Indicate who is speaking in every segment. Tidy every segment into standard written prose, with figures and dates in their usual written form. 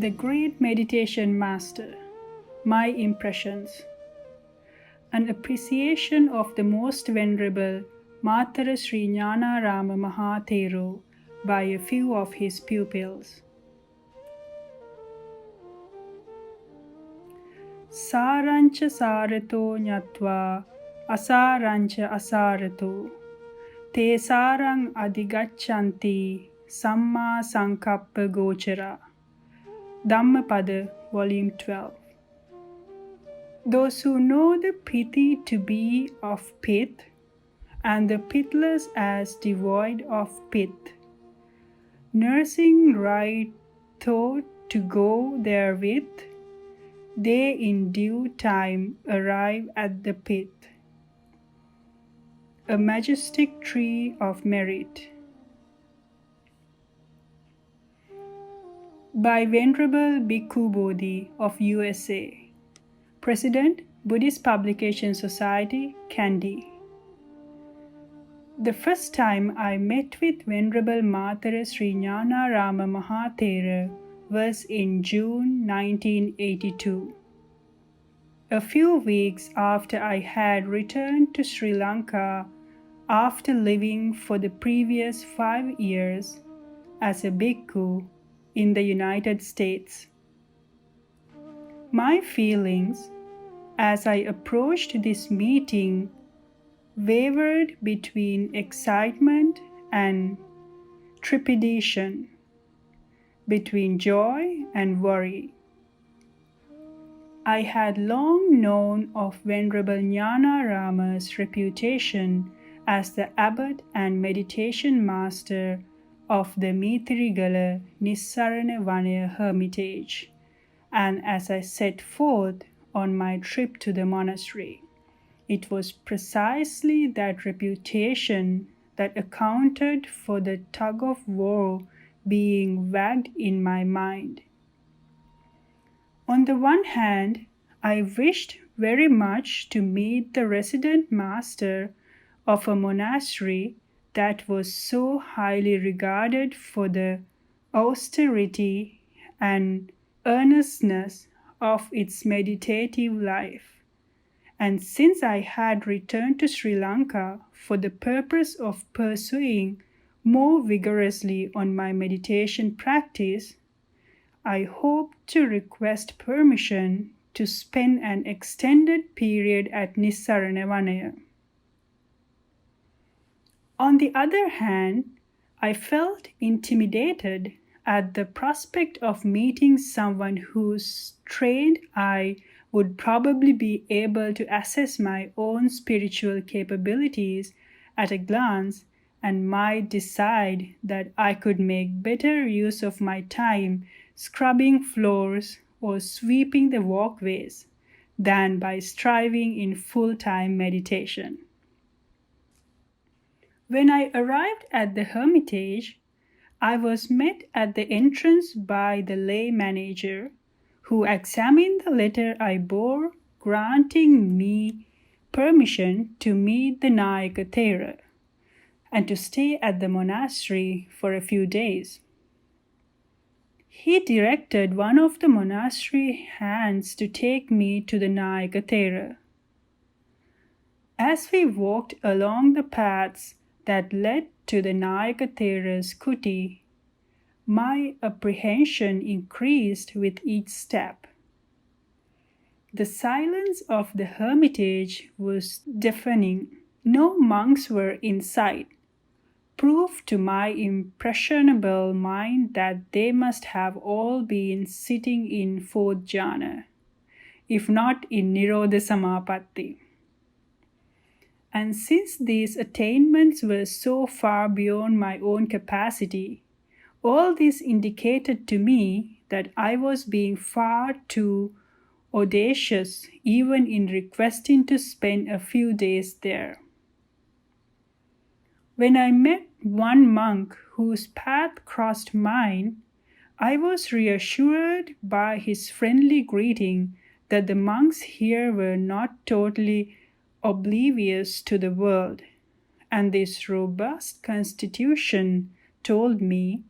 Speaker 1: the great meditation master, my impressions. An appreciation of the most venerable Matara Sri Nanarama Maha Thera by a few of his pupils. Sarancha sarato nyatva asarancha asarato te sarang adigachanti samma sankappa gochara. Dhammapada, Volume 12. Those who know the piti to be of pith, and the pithless as devoid of pith, nursing right thought to go therewith, they in due time arrive at the pith, a majestic tree of merit. By Venerable Bhikkhu Bodhi of USA, President, Buddhist Publication Society, Kandy. The first time I met with Venerable Matara Sri Nanarama Maha Thera was in June 1982. A few weeks after I had returned to Sri Lanka after living for the previous 5 years as a bhikkhu in the United States. My feelings as I approached this meeting wavered between excitement and trepidation, between joy and worry. I had long known of Venerable Nanarama's reputation as the abbot and meditation master of the Mithirigala Nissarana Vanaya hermitage, and as I set forth on my trip to the monastery, it was precisely that reputation that accounted for the tug of war being wagged in my mind. On the one hand, I wished very much to meet the resident master of a monastery that was so highly regarded for the austerity and earnestness of its meditative life. And since I had returned to Sri Lanka for the purpose of pursuing more vigorously on my meditation practice, I hoped to request permission to spend an extended period at Nissarana Vanaya. On the other hand, I felt intimidated at the prospect of meeting someone whose trained eye would probably be able to assess my own spiritual capabilities at a glance and might decide that I could make better use of my time scrubbing floors or sweeping the walkways than by striving in full-time meditation. When I arrived at the hermitage, I was met at the entrance by the lay manager, who examined the letter I bore granting me permission to meet the Nayaka Thera and to stay at the monastery for a few days. He directed one of the monastery hands to take me to the Nayaka Thera. As we walked along the paths that led to the Nayaka Thera's kuti, my apprehension increased with each step. The silence of the hermitage was deafening. No monks were in sight, proof to my impressionable mind that they must have all been sitting in fourth jhana, if not in Nirodha Samapatti. And since these attainments were so far beyond my own capacity, all this indicated to me that I was being far too audacious even in requesting to spend a few days there. When I met one monk whose path crossed mine, I was reassured by his friendly greeting that the monks here were not totally oblivious to the world, and this robust constitution told me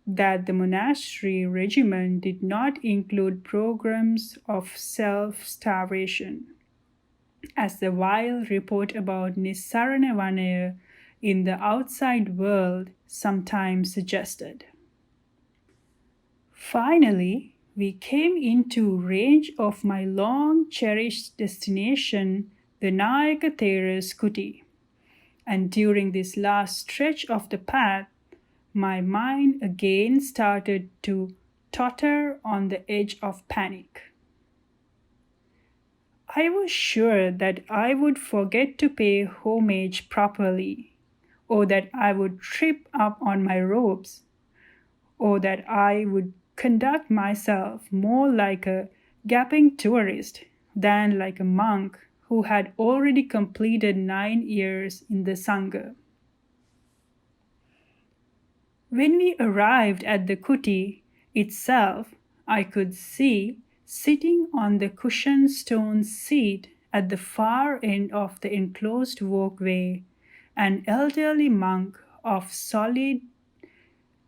Speaker 1: that the monastery regimen did not include programs of self-starvation, as the vile report about Nissarana Vanaya in the outside world sometimes suggested. Finally, we came into range of my long-cherished destination, the Nayaka Thera's kuti, and during this last stretch of the path, my mind again started to totter on the edge of panic. I was sure that I would forget to pay homage properly, or that I would trip up on my robes, or that I would conduct myself more like a gaping tourist than like a monk who had already completed 9 years in the Sangha. When we arrived at the kuti itself, I could see, sitting on the cushioned stone seat at the far end of the enclosed walkway, an elderly monk of solid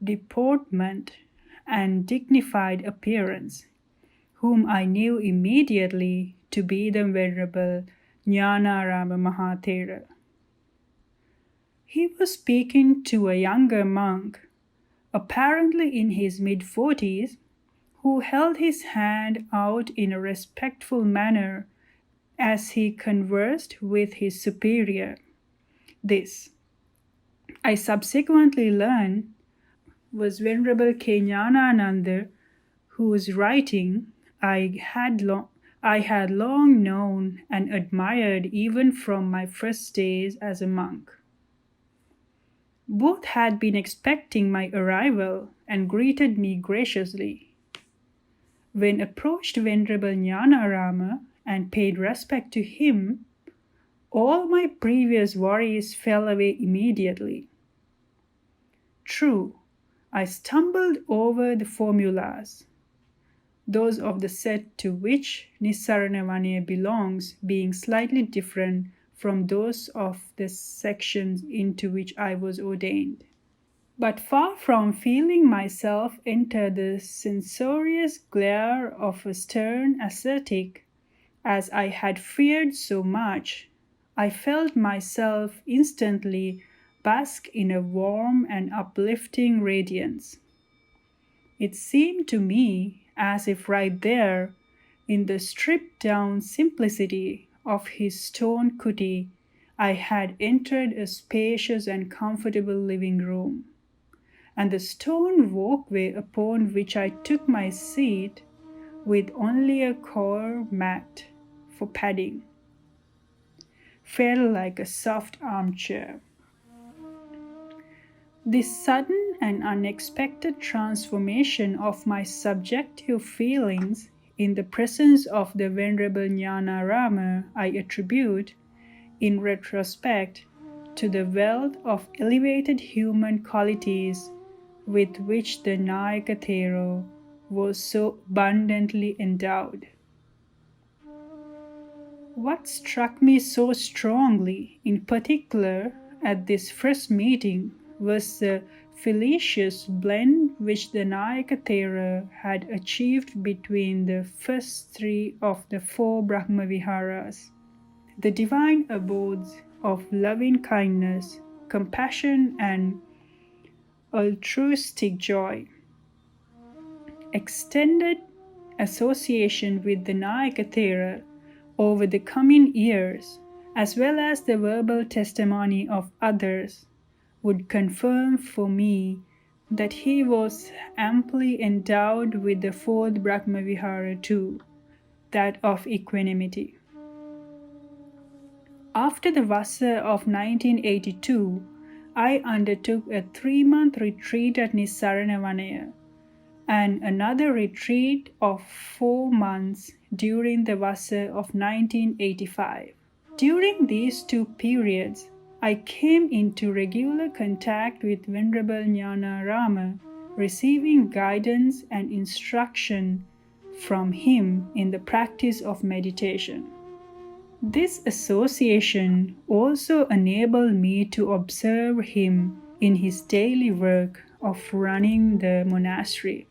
Speaker 1: deportment and dignified appearance, whom I knew immediately to be the Venerable Nanarama Maha Thera. He was speaking to a younger monk, apparently in his mid-40s, who held his hand out in a respectful manner as he conversed with his superior. This, I subsequently learned, was Venerable Kenyanananda, whose writing I had long known and admired even from my first days as a monk. Both had been expecting my arrival and greeted me graciously. When approached Venerable Nanarama and paid respect to him, all my previous worries fell away immediately. True, I stumbled over the formulas, those of the set to which Nissarana Vanaya belongs being slightly different from those of the sections into which I was ordained. But far from feeling myself enter the censorious glare of a stern ascetic, as I had feared so much, I felt myself instantly bask in a warm and uplifting radiance. It seemed to me as if right there, in the stripped-down simplicity of his stone kuti, I had entered a spacious and comfortable living room, and the stone walkway upon which I took my seat, with only a coir mat for padding, felt like a soft armchair. This sudden and unexpected transformation of my subjective feelings in the presence of the Venerable Nanarama I attribute, in retrospect, to the wealth of elevated human qualities with which the Nayaka Thera was so abundantly endowed. What struck me so strongly, in particular, at this first meeting was the felicitous blend which the Nayaka Thera had achieved between the first 3 of the 4 Brahmaviharas, the divine abodes of loving kindness, compassion, and altruistic joy. Extended association with the Nayaka Thera over the coming years, as well as the verbal testimony of others, would confirm for me that he was amply endowed with the 4th Brahmavihara too, that of equanimity. After the Vasa of 1982, I undertook a 3-month retreat at Nissarana Vanaya and another retreat of 4 months during the Vasa of 1985. During these 2 periods, I came into regular contact with Venerable Nanarama, receiving guidance and instruction from him in the practice of meditation. This association also enabled me to observe him in his daily work of running the monastery.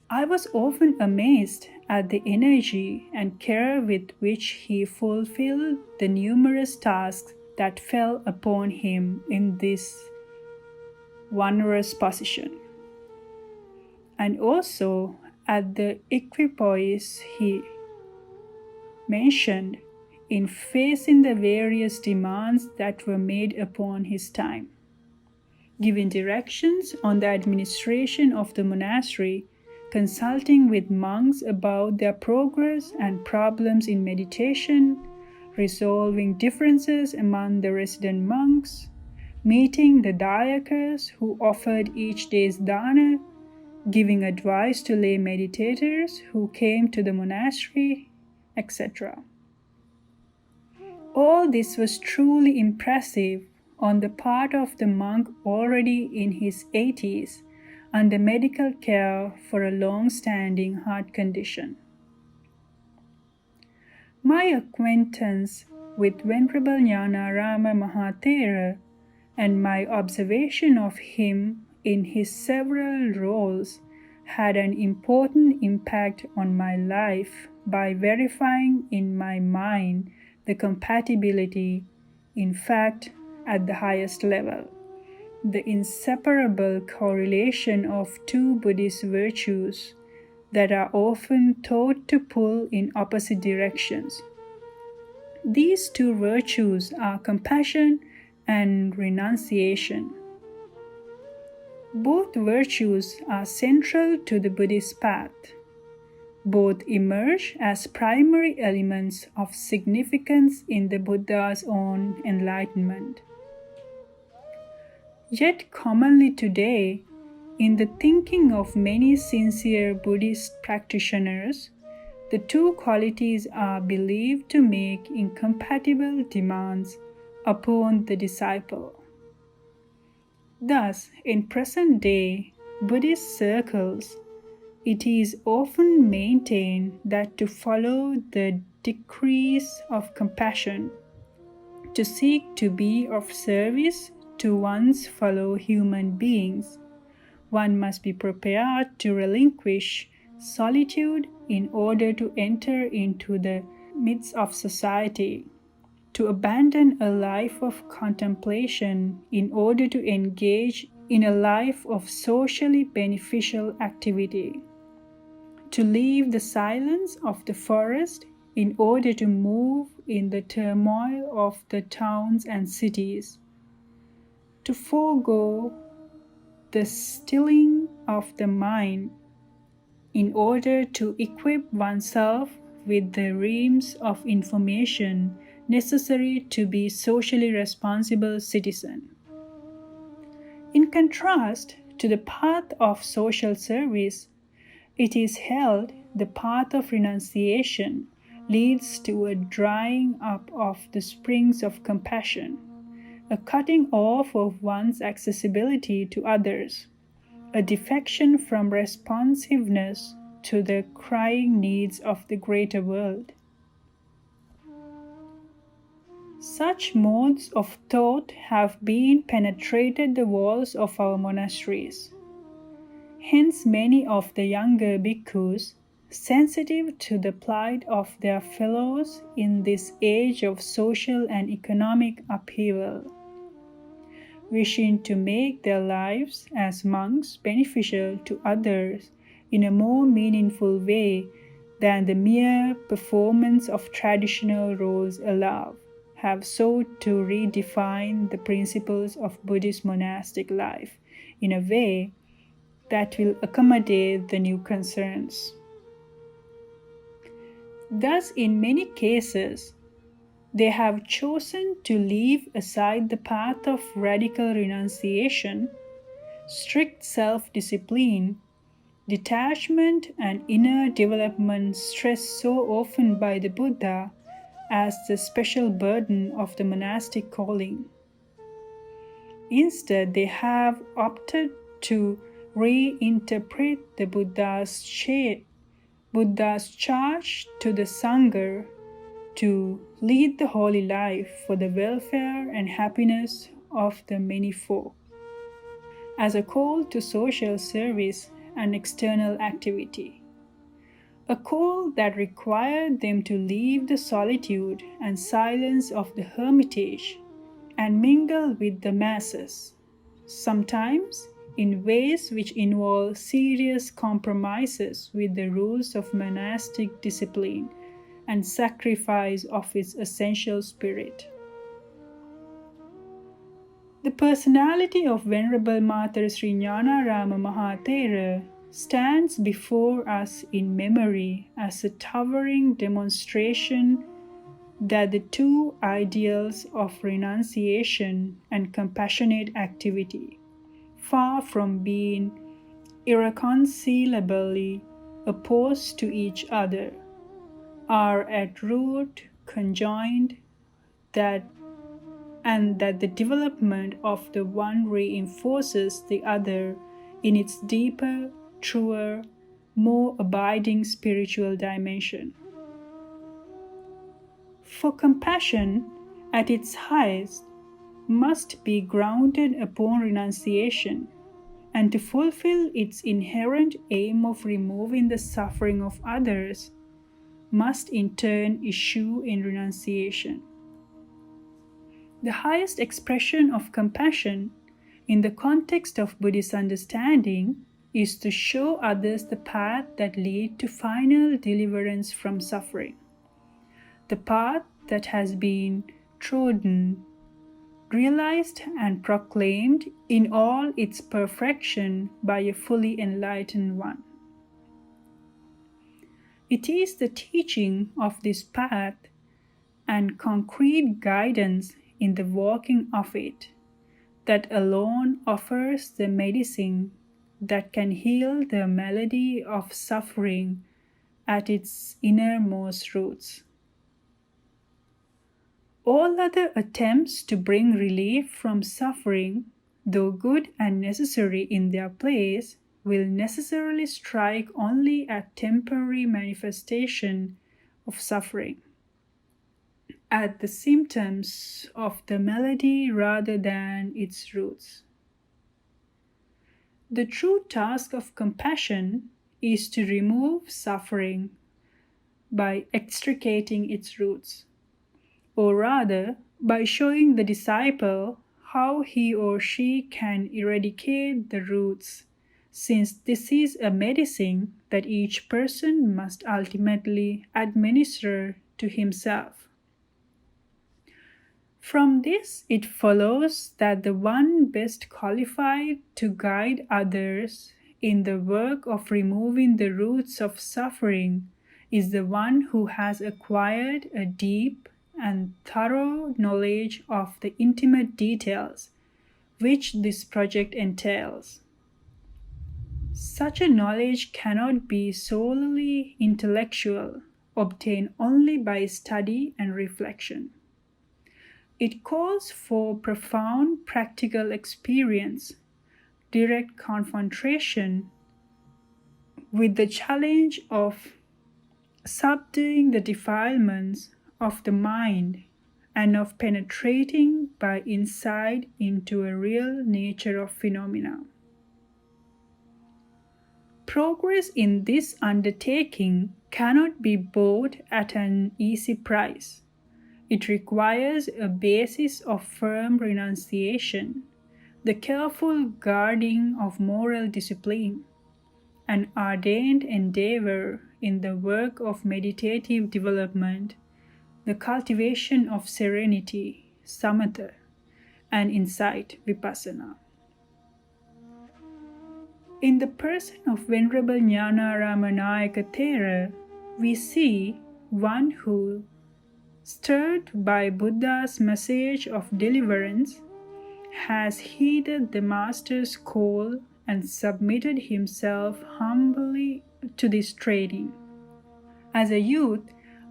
Speaker 1: I was often amazed at the energy and care with which he fulfilled the numerous tasks that fell upon him in this onerous position, and also at the equipoise he mentioned in facing the various demands that were made upon his time. Giving directions on the administration of the monastery, consulting with monks about their progress and problems in meditation, resolving differences among the resident monks, meeting the dayakas who offered each day's dana, giving advice to lay meditators who came to the monastery, etc. All this was truly impressive on the part of the monk already in his 80s under medical care for a long-standing heart condition. My acquaintance with Venerable Nanarama Maha Thera and my observation of him in his several roles had an important impact on my life by verifying in my mind the compatibility, in fact, at the highest level, the inseparable correlation of two Buddhist virtues that are often thought to pull in opposite directions. These two virtues are compassion and renunciation. Both virtues are central to the Buddhist path. Both emerge as primary elements of significance in the Buddha's own enlightenment. Yet commonly today, in the thinking of many sincere Buddhist practitioners, the two qualities are believed to make incompatible demands upon the disciple. Thus, in present day Buddhist circles, it is often maintained that to follow the decrees of compassion, to seek to be of service to one's fellow human beings, one must be prepared to relinquish solitude in order to enter into the midst of society, to abandon a life of contemplation in order to engage in a life of socially beneficial activity, to leave the silence of the forest in order to move in the turmoil of the towns and cities, to forego the stilling of the mind in order to equip oneself with the reams of information necessary to be socially responsible citizen. In contrast to the path of social service, it is held the path of renunciation leads to a drying up of the springs of compassion, a cutting off of one's accessibility to others, a defection from responsiveness to the crying needs of the greater world. Such modes of thought have been penetrated the walls of our monasteries. Hence many of the younger bhikkhus, sensitive to the plight of their fellows in this age of social and economic upheaval, wishing to make their lives as monks beneficial to others in a more meaningful way than the mere performance of traditional roles allow, have sought to redefine the principles of Buddhist monastic life in a way that will accommodate the new concerns. Thus, in many cases, they have chosen to leave aside the path of radical renunciation, strict self-discipline, detachment, and inner development stressed so often by the Buddha as the special burden of the monastic calling. Instead, they have opted to reinterpret the Buddha's charge to the Sangha to lead the holy life for the welfare and happiness of the many folk. as a call to social service and external activity. A call that required them to leave the solitude and silence of the hermitage and mingle with the masses, sometimes in ways which involve serious compromises with the rules of monastic discipline and sacrifice of its essential spirit. The personality of Venerable Matara Sri Nanarama Maha Thera stands before us in memory as a towering demonstration that the two ideals of renunciation and compassionate activity, far from being irreconcilably opposed to each other, are at root conjoined, and that the development of the one reinforces the other in its deeper, truer, more abiding spiritual dimension. For compassion, at its highest, must be grounded upon renunciation, and to fulfill its inherent aim of removing the suffering of others, must in turn issue in renunciation. The highest expression of compassion in the context of Buddhist understanding is to show others the path that leads to final deliverance from suffering, the path that has been trodden, realized and proclaimed in all its perfection by a fully enlightened one. It is the teaching of this path and concrete guidance in the walking of it that alone offers the medicine that can heal the malady of suffering at its innermost roots. All other attempts to bring relief from suffering, though good and necessary in their place, will necessarily strike only at temporary manifestation of suffering, at the symptoms of the malady rather than its roots. The true task of compassion is to remove suffering by extricating its roots, or rather by showing the disciple how he or she can eradicate the roots, since this is a medicine that each person must ultimately administer to himself. From this, it follows that the one best qualified to guide others in the work of removing the roots of suffering is the one who has acquired a deep and thorough knowledge of the intimate details which this project entails. Such a knowledge cannot be solely intellectual, obtained only by study and reflection. It calls for profound practical experience, direct confrontation with the challenge of subduing the defilements of the mind and of penetrating by insight into a real nature of phenomena. Progress in this undertaking cannot be bought at an easy price. It requires a basis of firm renunciation, the careful guarding of moral discipline, an ardent endeavor in the work of meditative development, the cultivation of serenity, samatha, and insight, vipassana. In the person of Venerable Nanarama Thera, we see one who, stirred by Buddha's message of deliverance, has heeded the Master's call and submitted himself humbly to this training. As a youth,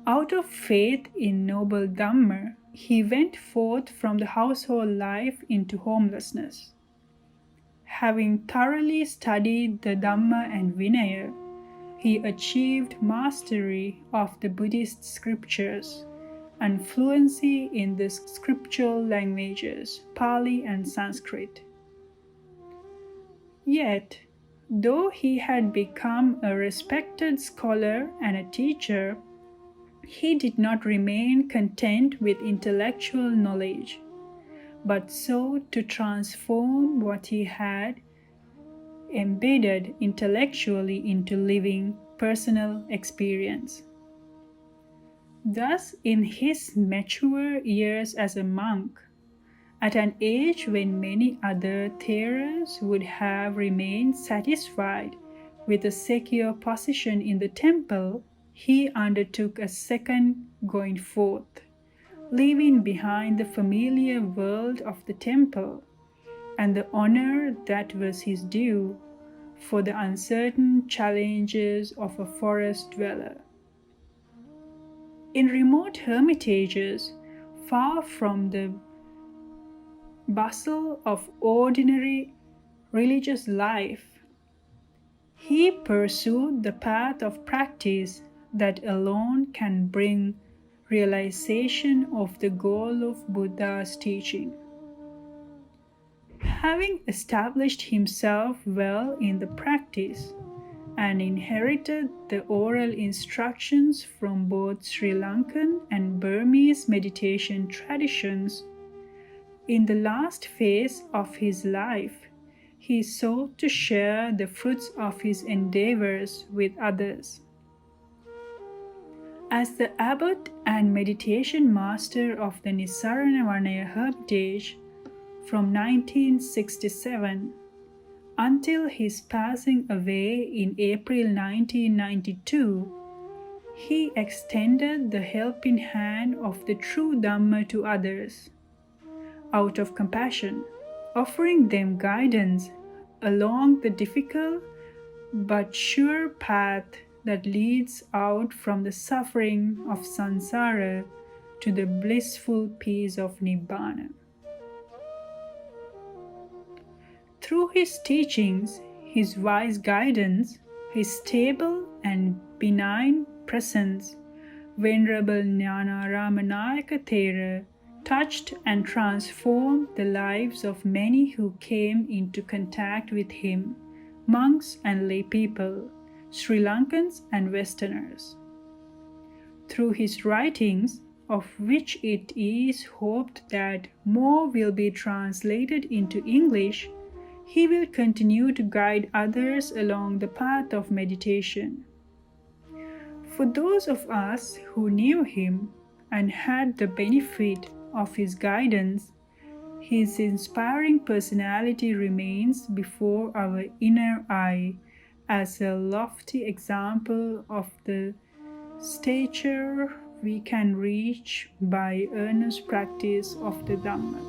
Speaker 1: out of faith in noble Dhamma, he went forth from the household life into homelessness. Having thoroughly studied the Dhamma and Vinaya, he achieved mastery of the Buddhist scriptures and fluency in the scriptural languages, Pali and Sanskrit. Yet, though he had become a respected scholar and a teacher, he did not remain content with intellectual knowledge, but sought to transform what he had embedded intellectually into living personal experience. Thus, in his mature years as a monk, at an age when many other Theras would have remained satisfied with a secure position in the temple, he undertook a second going forth, leaving behind the familiar world of the temple and the honor that was his due for the uncertain challenges of a forest dweller. In remote hermitages, far from the bustle of ordinary religious life, he pursued the path of practice that alone can bring realization of the goal of Buddha's teaching. Having established himself well in the practice and inherited the oral instructions from both Sri Lankan and Burmese meditation traditions, in the last phase of his life, he sought to share the fruits of his endeavors with others. As the abbot and meditation master of the Nissarana Vanaya hermitage from 1967 until his passing away in April 1992, he extended the helping hand of the true Dhamma to others, out of compassion, offering them guidance along the difficult but sure path that leads out from the suffering of samsara to the blissful peace of Nibbana. Through his teachings, his wise guidance, his stable and benign presence, Venerable Nanarama Thera touched and transformed the lives of many who came into contact with him, monks and lay people, Sri Lankans and Westerners. Through his writings, of which it is hoped that more will be translated into English, he will continue to guide others along the path of meditation. For those of us who knew him and had the benefit of his guidance, his inspiring personality remains before our inner eye as a lofty example of the stature we can reach by earnest practice of the Dhamma.